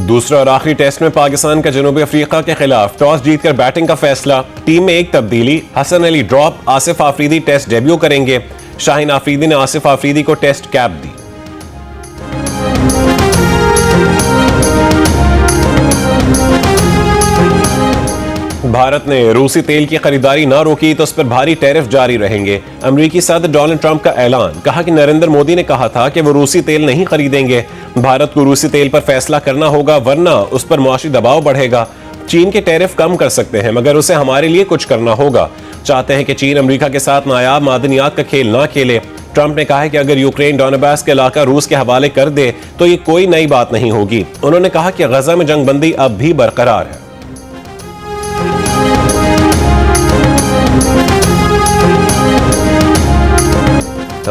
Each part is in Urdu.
دوسرے اور آخری ٹیسٹ میں پاکستان کا جنوبی افریقہ کے خلاف ٹاس جیت کر بیٹنگ کا فیصلہ، ٹیم میں ایک تبدیلی، Hasan Ali drop, Asif Afridi test debut کریں گے۔ شاہین آفریدی نے آصف آفریدی کو ٹیسٹ کیپ دی۔ بھارت نے روسی تیل کی خریداری نہ روکی تو اس پر بھاری ٹیرف جاری رہیں گے۔ امریکی صدر ڈونلڈ ٹرمپ کا اعلان، کہا کہ نریندر مودی نے کہا تھا کہ وہ روسی تیل نہیں خریدیں گے۔ بھارت کو روسی تیل پر فیصلہ کرنا ہوگا ورنہ اس پر معاشی دباؤ بڑھے گا۔ چین کے ٹیرف کم کر سکتے ہیں مگر اسے ہمارے لیے کچھ کرنا ہوگا۔ چاہتے ہیں کہ چین امریکہ کے ساتھ نایاب معدنیات کا کھیل نہ کھیلے۔ ٹرمپ نے کہا کہ اگر یوکرین ڈونباس کے علاقہ روس کے حوالے کر دے تو یہ کوئی نئی بات نہیں ہوگی۔ انہوں نے کہا کہ غزہ میں جنگ بندی اب بھی برقرار ہے۔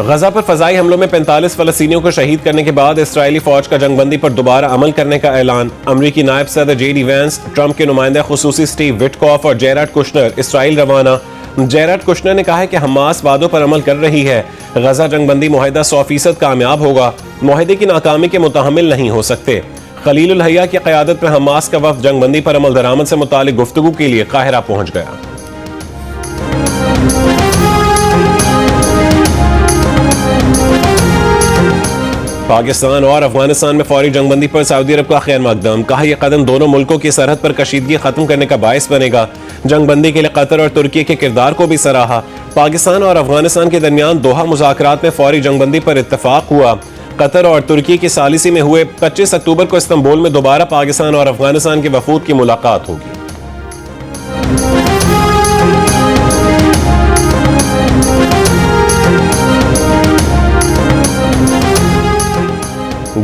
غزہ پر فضائی حملوں میں 45 فلسطینیوں کو شہید کرنے کے بعد اسرائیلی فوج کا جنگ بندی پر دوبارہ عمل کرنے کا اعلان۔ امریکی نائب صدر جے ڈی وینس، ٹرمپ کے نمائندہ خصوصی سٹیو وٹکوف اور جیرارڈ کشنر اسرائیل روانہ۔ جیرارڈ کشنر نے کہا ہے کہ حماس وعدوں پر عمل کر رہی ہے۔ غزہ جنگ بندی معاہدہ 100% کامیاب ہوگا۔ معاہدے کی ناکامی کے متحمل نہیں ہو سکتے۔ خلیل الحیہ کی قیادت پر حماس کا وفد جنگ بندی پر عمل درآمد سے متعلق گفتگو کے لیے قاہرہ پہنچ گیا۔ پاکستان اور افغانستان میں فوری جنگ بندی پر سعودی عرب کا خیر مقدم، کہا یہ قدم دونوں ملکوں کی سرحد پر کشیدگی ختم کرنے کا باعث بنے گا۔ جنگ بندی کے لیے قطر اور ترکی کے کردار کو بھی سراہا۔ پاکستان اور افغانستان کے درمیان دوحہ مذاکرات میں فوری جنگ بندی پر اتفاق ہوا۔ قطر اور ترکی کی ثالثی میں ہوئے 25 اکتوبر کو استنبول میں دوبارہ پاکستان اور افغانستان کے وفود کی ملاقات ہوگی۔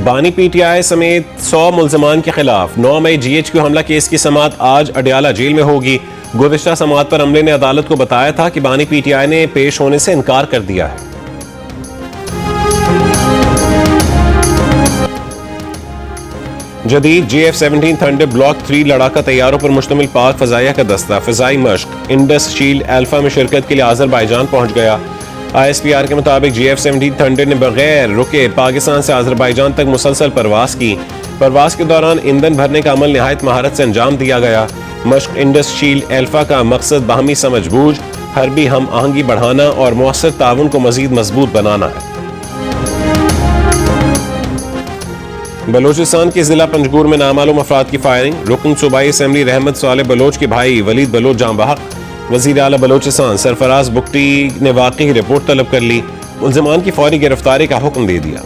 بانی پی ٹی آئی سمیت 100 ملزمان کے خلاف 9 مئی جی ایچ کیو حملہ کیس کی سماعت آج اڈیالہ جیل میں ہوگی۔ گزشتہ سماعت پر عملے نے عدالت کو بتایا تھا کہ بانی پی ٹی آئی نے پیش ہونے سے انکار کر دیا ہے۔ جدید GF-17 تھنڈر بلاک 3 لڑاکا طیاروں پر مشتمل پاک فضائیہ کا دستہ فضائی مشق انڈس شیلڈ الفا میں شرکت کے لیے آذربائیجان پہنچ گیا۔ ISPR کے مطابق GF-17 تھنڈر نے بغیر رکے پاکستان سے آذربائیجان تک مسلسل پرواز کی۔ پرواز کے دوران ایندھن بھرنے کا عمل نہایت مہارت سے انجام دیا گیا۔ مشق انڈس شیلڈ الفا کا مقصد باہمی سمجھ بوجھ، حربی ہم آہنگی بڑھانا اور مؤثر تعاون کو مزید مضبوط بنانا ہے۔ بلوچستان کے ضلع پنجگور میں نامعلوم افراد کی فائرنگ، رکن صوبائی اسمبلی رحمت صالح بلوچ کے بھائی ولید بلوچ جاں بحق۔ وزیر اعلیٰ بلوچستان سرفراز بگٹی نے واقعی رپورٹ طلب کر لی، ملزمان کی فوری گرفتاری کا حکم دے دیا۔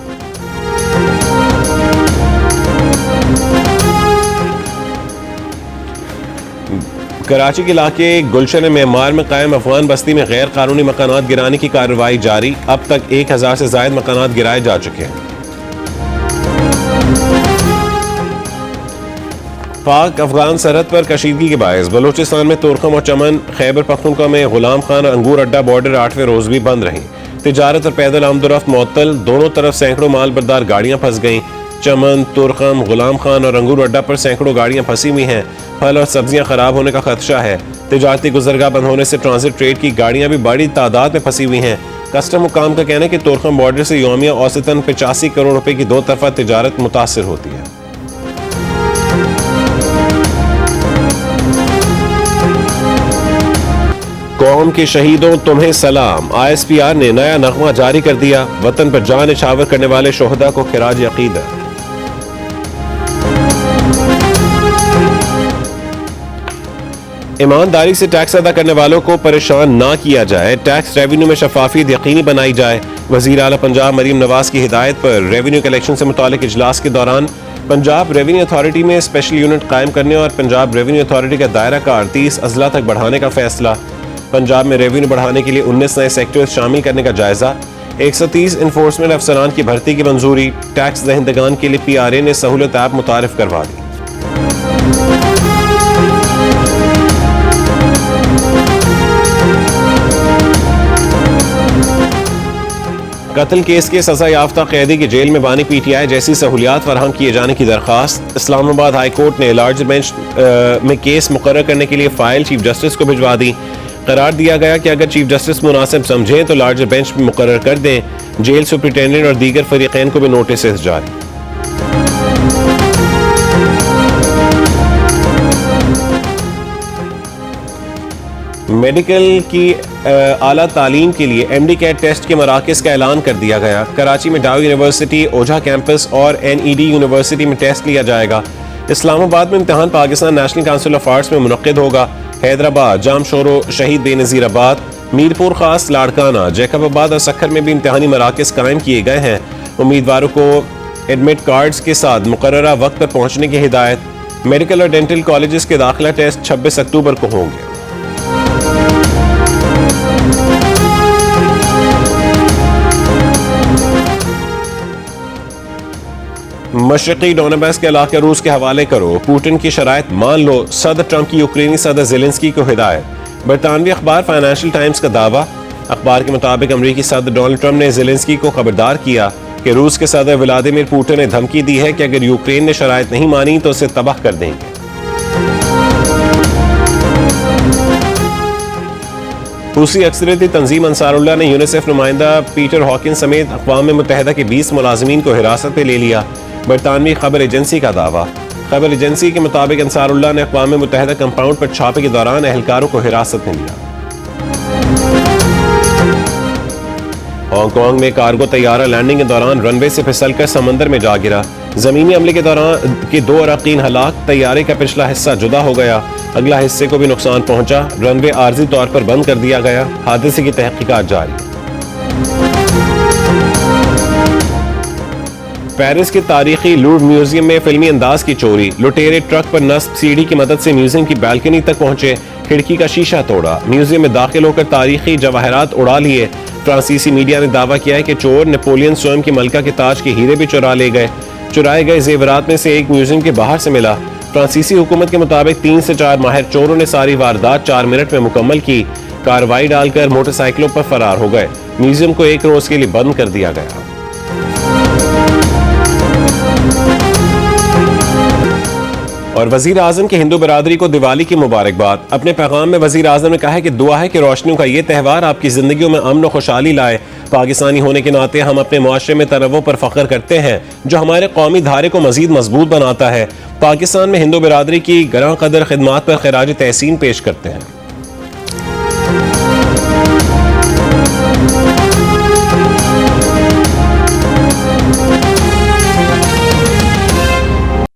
کراچی کے علاقے گلشن معمار میں قائم افغان بستی میں غیر قانونی مکانات گرانے کی کارروائی جاری، اب تک 1000 سے زائد مکانات گرائے جا چکے ہیں۔ پاک افغان سرحد پر کشیدگی کے باعث بلوچستان میں تورخم اور چمن، خیبر پختونخوا میں غلام خان اور انگور اڈہ بارڈر 8ویں روز بھی بند رہیں۔ تجارت اور پیدل آمد و رفت معطل، دونوں طرف سینکڑوں مال بردار گاڑیاں پھنس گئیں۔ چمن، تورخم، غلام خان اور انگور اڈہ پر سینکڑوں گاڑیاں پھنسی ہوئی ہیں۔ پھل اور سبزیاں خراب ہونے کا خدشہ ہے۔ تجارتی گزرگاہ بند ہونے سے ٹرانزٹ ٹریڈ کی گاڑیاں بھی بڑی تعداد میں پھنسی ہوئی ہیں۔ کسٹم حکام کا کہنا ہے کہ تورخم بارڈر سے یومیہ اوسطاً 85 کروڑ روپے کی 2 طرفہ تجارت متاثر ہوتی ہے۔ قوم کے شہیدوں تمہیں سلام، ISPR نے نیا نغمہ جاری کر دیا، وطن پر جان نچھاور کرنے والے شہداء کو خراج عقیدت۔ ایمانداری سے ٹیکس ادا کرنے والوں کو پریشان نہ کیا جائے، ٹیکس ریونیو میں شفافیت یقینی بنائی جائے۔ وزیر اعلیٰ پنجاب مریم نواز کی ہدایت پر ریونیو کلیکشن سے متعلق اجلاس کے دوران پنجاب ریونیو اتھارٹی میں اسپیشل یونٹ قائم کرنے اور پنجاب ریونیو اتھارٹی کا دائرہ کار 30 اضلاع تک بڑھانے کا فیصلہ۔ پنجاب میں ریونیو بڑھانے کے لیے 19 نئے سیکٹرز شامل کرنے کا جائزہ۔ 130 انفورسمنٹ افسران کی بھرتی کی منظوری، ٹیکس دہندگان کے لیے PRA نے سہولت ایپ متعارف کروا دی۔ قتل کیس کے سزا یافتہ قیدی کے جیل میں بانی PTI جیسی سہولیات فراہم کیے جانے کی درخواست۔ اسلام آباد ہائی کورٹ نے لارجر بینچ میں کیس مقرر کرنے کے لیے فائل چیف جسٹس کو بھجوا دی۔ قرار دیا گیا کہ اگر چیف جسٹس مناسب سمجھیں تو لارجر بینچ میں مقرر کر دیں۔ جیل سپرنٹینڈنٹ اور دیگر فریقین کو بھی نوٹسز جاری۔ میڈیکل کی اعلیٰ تعلیم کے لیے MD-CAT ٹیسٹ کے مراکز کا اعلان کر دیا گیا. کراچی میں ڈاؤ یونیورسٹی، اوجھا کیمپس اور NED یونیورسٹی میں ٹیسٹ لیا جائے گا. اسلام آباد میں امتحان Pakistan national council of arts میں منعقد ہوگا. حیدرآباد، جام شورو، شہید بے نظیر آباد، میرپور خاص، لاڑکانہ، جیکب آباد اور سکھر میں بھی امتحانی مراکز قائم کیے گئے ہیں. امیدواروں کو ایڈمٹ کارڈز کے ساتھ مقررہ وقت پر پہنچنے کی ہدایت. میڈیکل اور ڈینٹل کالجز کے داخلہ ٹیسٹ 26 اکتوبر کو ہوں گے. مشرقی ڈونباس کے علاقے روس کے حوالے کرو، پوٹن کی شرائط مان لو، صدر ٹرمپ کی یوکرینی صدر زیلنسکی کو ہدایت. برطانوی اخبار فائنینشل ٹائمز کا دعویٰ. اخبار کے مطابق امریکی صدر ڈونلڈ ٹرمپ نے زیلنسکی کو خبردار کیا کہ روس کے صدر ولادیمیر پوٹن نے دھمکی دی ہے کہ اگر یوکرین نے شرائط نہیں مانی تو اسے تباہ کر دیں گے. روسی اکثریتی تنظیم انصار اللہ نے یونیسیف نمائندہ پیٹر ہاکن سمیت اقوام متحدہ کے 20 ملازمین کو حراست پہ لے لیا. برطانوی خبر ایجنسی کا دعویٰ. خبر ایجنسی کے مطابق انصار اللہ نے اقوام متحدہ کمپاؤنڈ پر چھاپے کے دوران اہلکاروں کو حراست میں لیا. ہانگ کانگ میں کارگو طیارہ لینڈنگ کے دوران رن وے سے پھسل کر سمندر میں جا گرا. زمینی حملے کے دوران 2 اراکین ہلاک. طیارے کا پچھلا حصہ جدا ہو گیا، اگلا حصے کو بھی نقصان پہنچا. رن وے عارضی طور پر بند کر دیا گیا. حادثے کی تحقیقات جاری. پیرس کے تاریخی لوور میوزیم میں فلمی انداز کی چوری. لٹیرے ٹرک پر نصب سیڑھی کی مدد سے میوزیم کی بالکنی تک پہنچے، کھڑکی کا شیشہ توڑا. میوزیم میں داخل ہو کر تاریخی جواہرات اڑا لیے. فرانسیسی میڈیا نے دعویٰ کیا ہے کہ چور نیپولین سوئم کی ملکہ کے تاج کے ہیرے بھی چرا لے گئے. چرائے گئے زیورات میں سے ایک میوزیم کے باہر سے ملا. فرانسیسی حکومت کے مطابق 3 سے 4 ماہر چوروں نے ساری واردات 4 منٹ میں مکمل کی. کارروائی ڈال کر موٹر سائیکلوں پر فرار ہو گئے. میوزیم کو 1 روز کے لیے بند کر دیا گیا. اور وزیر اعظم کی ہندو برادری کو دیوالی کی مبارکباد. اپنے پیغام میں وزیر اعظم نے کہا ہے کہ دعا ہے کہ روشنیوں کا یہ تہوار آپ کی زندگیوں میں امن و خوشحالی لائے. پاکستانی ہونے کے ناطے ہم اپنے معاشرے میں تنوع پر فخر کرتے ہیں جو ہمارے قومی دھارے کو مزید مضبوط بناتا ہے. پاکستان میں ہندو برادری کی گراں قدر خدمات پر خراج تحسین پیش کرتے ہیں.